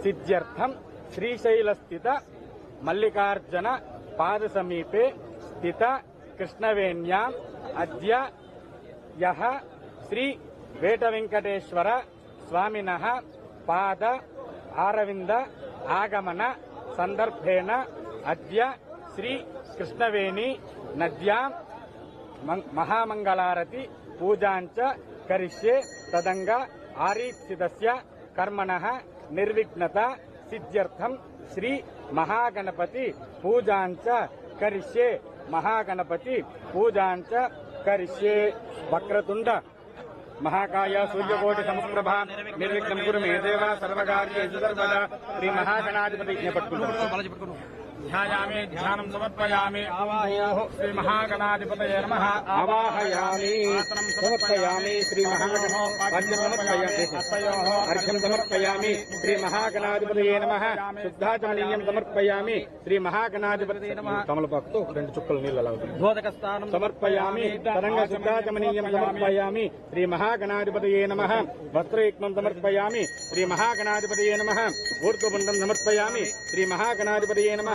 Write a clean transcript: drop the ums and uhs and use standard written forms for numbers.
सिद्ध्यर्थं श्रीशैलस्थित मल्लिकार्जुन पादसमीपे स्थित कृष्णवेण्याम् अद्य यः श्री वेटवेंकटेश्वर स्वामिनः पाद आरविंद आगमन संदर्भेन अद्य श्री कृष्णवेणी नद्यां महामंगलारती पूजांच करिष्ये तदंग आरीक्षितस्य कर्मणः निर्विघ्नता सिद्ध्यर्थं श्री महागणपति पूजांच करिष्ये महागणपति पूजांच करिष्ये। वक्रतुंड महाकाय सूर्यकोटि समप्रभा निर्विघ्नं कुरु मे देव सर्वकार्येषु सर्वदा श्री महागणाधिपति ध्यायामि ध्यानं समर्पयामि श्री महागणाधिपतये नमः आवाहयामि समर्पयामि श्री अर्घ्यं समर्पयामि श्री महागणाधिपतये नमः शुद्धाचमनीयं समर्पयामि श्री महागणाधिपतये नमः कमलपाकुतो రెండు చుక్కలు నీళ్ళలా ధోదకస్థానం సమర్పయామి తరంగ शुद्धाचमनीयं समर्पयामि श्री महागणाधिपतये नमः वस्त्रयुग्मं समर्पयामि श्री महागणाधिपतये नमः ऊर्ध्वपुण्डं समर्पयामि श्री महागणाधिपतये नमः।